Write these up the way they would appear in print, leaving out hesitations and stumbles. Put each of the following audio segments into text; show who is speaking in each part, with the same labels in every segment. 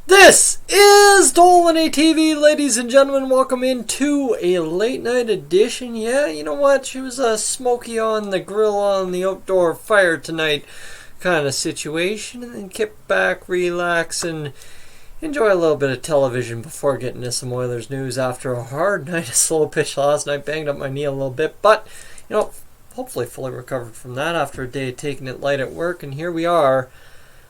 Speaker 1: This is Dolynny TV, ladies and gentlemen. Welcome into a late night edition. Yeah, you know what? She was a smoky on the grill on the outdoor fire tonight kind of situation. And then kick back, relax, and enjoy a little bit of television before getting to some Oilers news after a hard night of slow pitch last night. Banged up my knee a little bit, but, hopefully fully recovered from that after a day of taking it light at work. And here we are.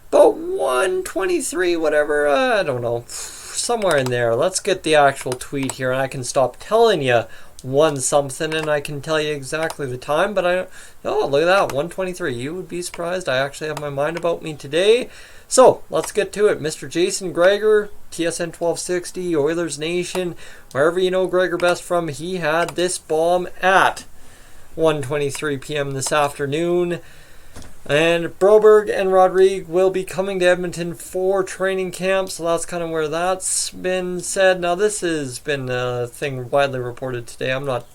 Speaker 1: About 123, whatever, I don't know, somewhere in there. Let's get the actual tweet here, and I can stop telling you one something, and I can tell you exactly the time, but look at that, 123. You would be surprised. I actually have my mind about me today. So, let's get to it. Mr. Jason Gregor, TSN 1260, Oilers Nation, wherever you know Gregor best from, he had this bomb at 1:23 p.m. this afternoon. And Broberg and Rodrigue will be coming to Edmonton for training camp, so that's kind of where that's been said. Now, this has been a thing widely reported today. I'm not,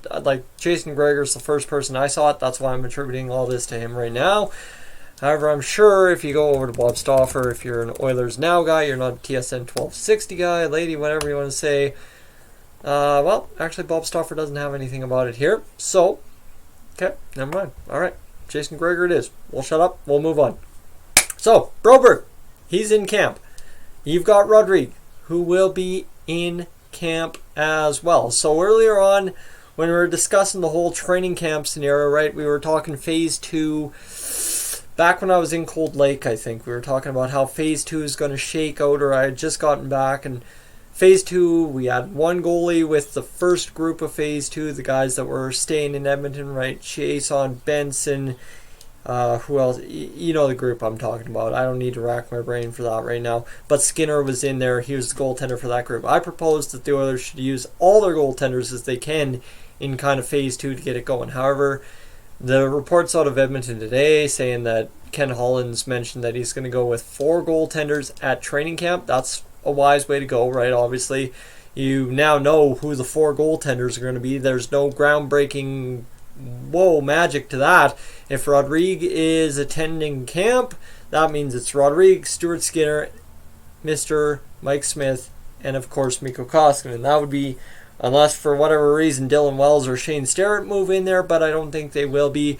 Speaker 1: Jason Gregor's the first person I saw it. That's why I'm attributing all this to him right now. However, I'm sure if you go over to Bob Stauffer, if you're an Oilers Now guy, you're not a TSN 1260 guy, lady, whatever you want to say. Actually, Bob Stauffer doesn't have anything about it here. So, okay, never mind. All right. Jason Gregor it is. We'll shut up. We'll move on. So, Broberg, he's in camp. You've got Rodrigue, who will be in camp as well. So earlier on, when we were discussing the whole training camp scenario, right, we were talking Phase 2. Back when I was in Cold Lake, I think, we were talking about how Phase 2 is going to shake out, or I had just gotten back, and Phase 2, we had one goalie with the first group of Phase 2, the guys that were staying in Edmonton, right? Chiasson, Benson, who else? You know the group I'm talking about. I don't need to rack my brain for that right now. But Skinner was in there. He was the goaltender for that group. I proposed that the Oilers should use all their goaltenders as they can in kind of Phase 2 to get it going. However, the reports out of Edmonton today saying that Ken Holland's mentioned that he's going to go with 4 goaltenders at training camp. That's a wise way to go, right? Obviously, you now know who the 4 goaltenders are going to be. There's no groundbreaking magic to that. If Rodrigue is attending camp, that means it's Rodrigue, Stuart Skinner, Mr. Mike Smith, and of course Mikko Koskinen. That would be, unless for whatever reason Dylan Wells or Shane Starrett move in there, but I don't think they will be.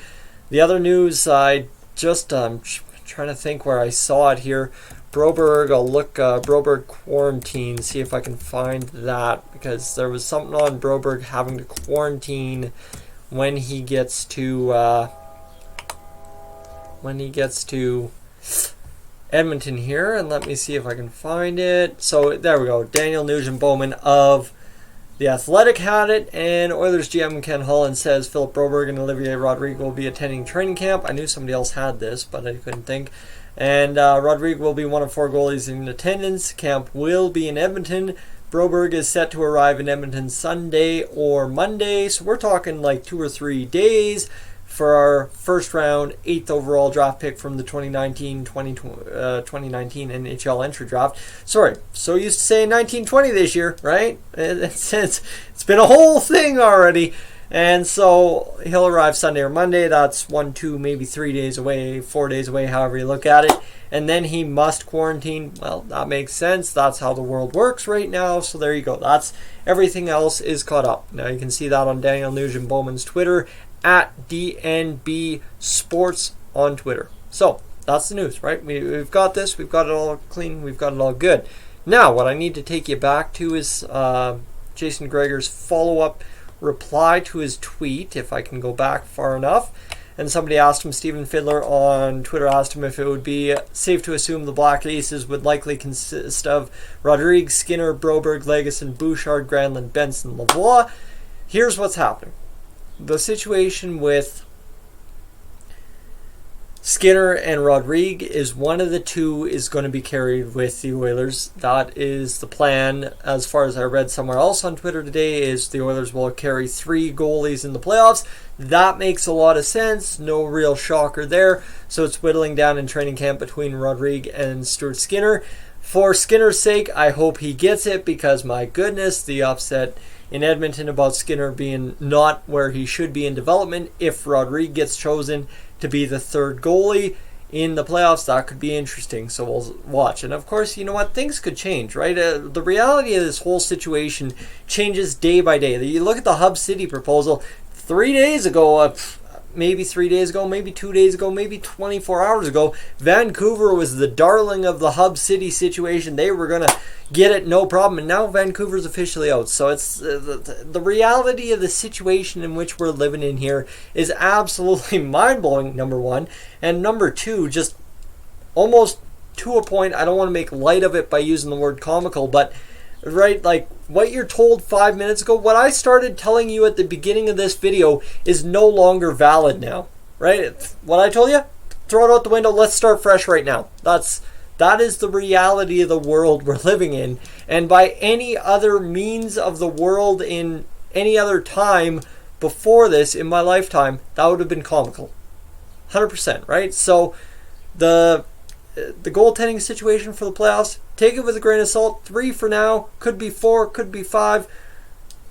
Speaker 1: The other news, I just trying to think where I saw it here. Broberg, I'll look Broberg quarantine, see if I can find that, because there was something on Broberg having to quarantine when he gets to Edmonton here, and let me see if I can find it. So there we go. Daniel Nugent-Bowman of The Athletic had it, and Oilers GM Ken Holland says Philip Broberg and Olivier Rodrigue will be attending training camp. I knew somebody else had this, but I couldn't think. And Rodrigue will be one of 4 goalies in attendance. Camp will be in Edmonton. Broberg is set to arrive in Edmonton Sunday or Monday. So we're talking like 2 or 3 days for our first round 8th overall draft pick from the 2019 NHL entry draft. Sorry, so used to saying 1920 this year, right? It's been a whole thing already. And so he'll arrive Sunday or Monday. That's 1, 2, maybe 3 days away, 4 days away, however you look at it. And then he must quarantine. Well, that makes sense. That's how the world works right now. So there you go. That's everything else is caught up. Now you can see that on Daniel Nugent-Bowman's Twitter at DNB Sports on Twitter. So that's the news, right? We've got this. We've got it all clean. We've got it all good. Now what I need to take you back to is Jason Gregor's follow-up reply to his tweet, if I can go back far enough. And somebody asked him, Stephen Fiddler on Twitter asked him if it would be safe to assume the Black Aces would likely consist of Rodrigue, Skinner, Broberg, Legason, Bouchard, Granlund, Benson, Lavoie. Here's what's happening. The situation with Skinner and Rodrigue is one of the two is going to be carried with the Oilers. That is the plan. As far as I read somewhere else on Twitter today, is the Oilers will carry 3 goalies in the playoffs. That makes a lot of sense. No real shocker there. So it's whittling down in training camp between Rodrigue and Stuart Skinner. For Skinner's sake, I hope he gets it, because my goodness, the upset in Edmonton about Skinner being not where he should be in development if Rodrigue gets chosen to be the 3rd goalie in the playoffs. That could be interesting, so we'll watch. And of course, you know what? Things could change, right? The reality of this whole situation changes day by day. You look at the Hub City proposal 3 days ago, maybe 3 days ago, maybe 2 days ago, maybe 24 hours ago, Vancouver was the darling of the Hub City situation. They were going to get it no problem, and now Vancouver's officially out. So it's the reality of the situation in which we're living in here is absolutely mind-blowing, number one. And number two, just almost to a point, I don't want to make light of it by using the word comical, but right, like what you're told 5 minutes ago, what I started telling you at the beginning of this video is no longer valid now, right? What I told you, throw it out the window. Let's start fresh right now. That is the reality of the world we're living in. And by any other means of the world in any other time before this in my lifetime, that would have been comical. 100%, right? So the goaltending situation for the playoffs, take it with a grain of salt. 3 for now, could be 4, could be 5.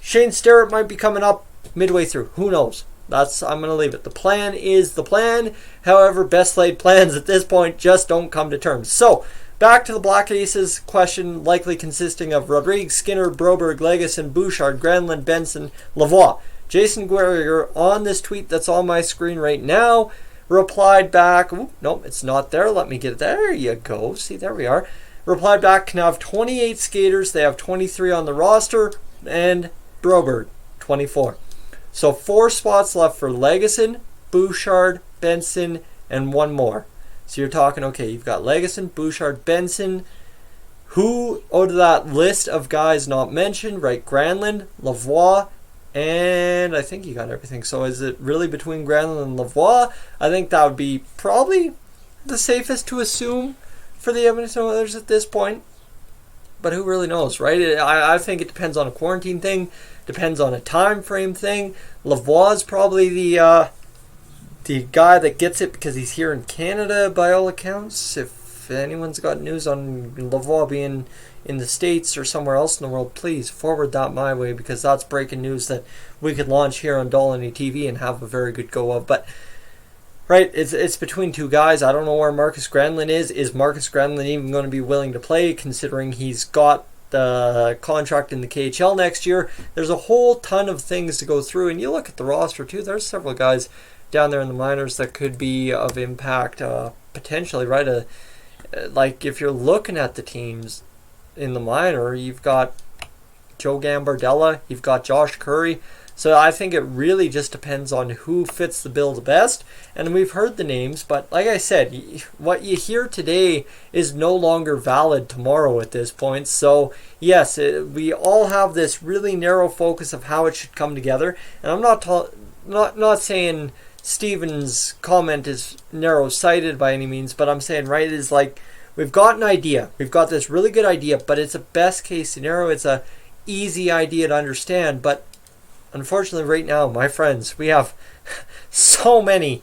Speaker 1: Shane Sterrett might be coming up midway through. Who knows? I'm going to leave it. The plan is the plan. However, best laid plans at this point just don't come to terms. So, back to the Black Aces question, likely consisting of Rodrigue, Skinner, Broberg, Legason, Bouchard, Granlund, Benson, Lavoie. Jason Guerrier on this tweet that's on my screen right now replied back. Ooh, nope, it's not there. Let me get it. There you go. See, there we are. Replied back, can have 28 skaters. They have 23 on the roster. And Broberg, 24. So 4 spots left for Legason, Bouchard, Benson, and one more. So you're talking, okay, you've got Legason, Bouchard, Benson. Who out of that list of guys not mentioned, right? Granlund, Lavoie, and I think you got everything. So is it really between Granlund and Lavoie? I think that would be probably the safest to assume for the Edmonton Oilers at this point. But who really knows, right? I think it depends on a quarantine thing. Depends on a time frame thing. Lavoie's probably the guy that gets it because he's here in Canada by all accounts. If anyone's got news on Lavoie being in the States or somewhere else in the world, please forward that my way, because that's breaking news that we could launch here on Dolynny TV and have a very good go of. But right, it's between 2 guys. I don't know where Marcus Granlund is. Is Marcus Granlund even going to be willing to play, considering he's got the contract in the KHL next year? There's a whole ton of things to go through, and you look at the roster too. There's several guys down there in the minors that could be of impact potentially, right? Like if you're looking at the teams in the minor, you've got Joe Gambardella, you've got Josh Curry. So I think it really just depends on who fits the bill the best. And we've heard the names, but like I said, what you hear today is no longer valid tomorrow at this point. So yes, we all have this really narrow focus of how it should come together. And I'm not saying Steven's comment is narrow-sighted by any means, but I'm saying, right, is like we've got an idea. We've got this really good idea, but it's a best-case scenario. It's a easy idea to understand, but unfortunately, right now, my friends, we have so many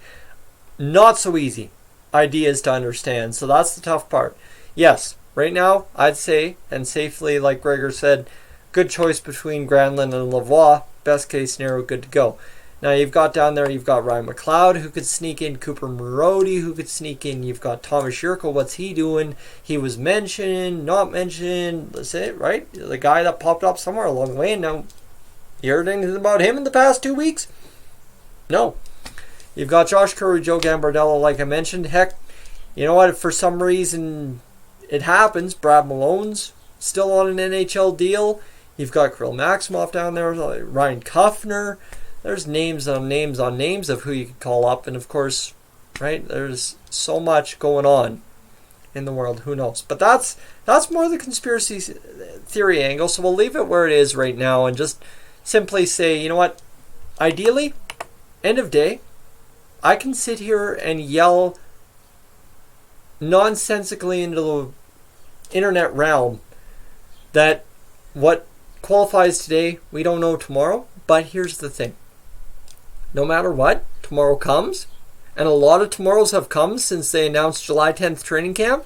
Speaker 1: not so easy ideas to understand. So that's the tough part. Yes, right now, I'd say, and safely, like Gregor said, good choice between Granlund and Lavoie. Best case scenario, good to go. Now you've got down there, you've got Ryan McLeod who could sneak in, Cooper Marody who could sneak in, you've got Thomas Yurko, what's he doing? He was mentioned, not mentioned, that's it, right? The guy that popped up somewhere along the way, and now you heard anything about him in the past 2 weeks? No. You've got Josh Curry, Joe Gambardella, like I mentioned. Heck, you know what? If for some reason it happens, Brad Malone's still on an NHL deal. You've got Kirill Maximoff down there, Ryan Kuffner. There's names on names on names of who you could call up. And of course, right, there's so much going on in the world. Who knows? But that's more the conspiracy theory angle. So we'll leave it where it is right now and just simply say, you know what? Ideally, end of day, I can sit here and yell nonsensically into the internet realm that what qualifies today, we don't know tomorrow. But here's the thing. No matter what, tomorrow comes. And a lot of tomorrows have come since they announced July 10th training camp.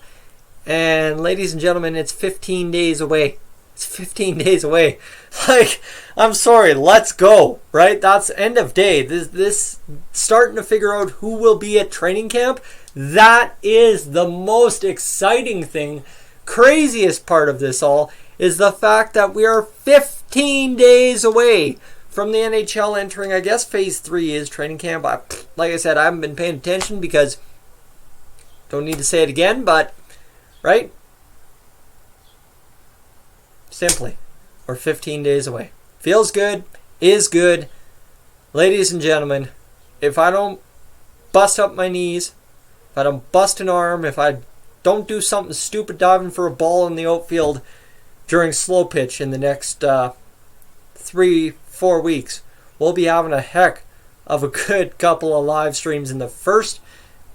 Speaker 1: And ladies and gentlemen, it's 15 days away. It's 15 days away. Like, I'm sorry, let's go, right? That's end of day. This starting to figure out who will be at training camp, That is the most exciting thing. Craziest part of this all is the fact that we are 15 days away from the NHL entering, I guess phase 3 is training camp. Like I said, I haven't been paying attention because don't need to say it again, but right? Simply, we're 15 days away. Feels good, is good. Ladies and gentlemen, if I don't bust up my knees, if I don't bust an arm, if I don't do something stupid diving for a ball in the outfield during slow pitch in the next 3-4 weeks, we'll be having a heck of a good couple of live streams in the first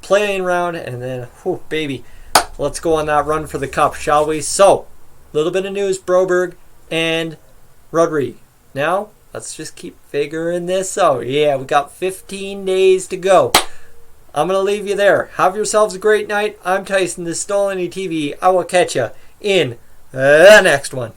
Speaker 1: playing round, and then, whew, baby, let's go on that run for the cup, shall we? So, a little bit of news, Broberg and Rodrigue. Now, let's just keep figuring this out. Yeah, we got 15 days to go. I'm going to leave you there. Have yourselves a great night. I'm Tyson. This is Dolynny TV. I will catch you in the next one.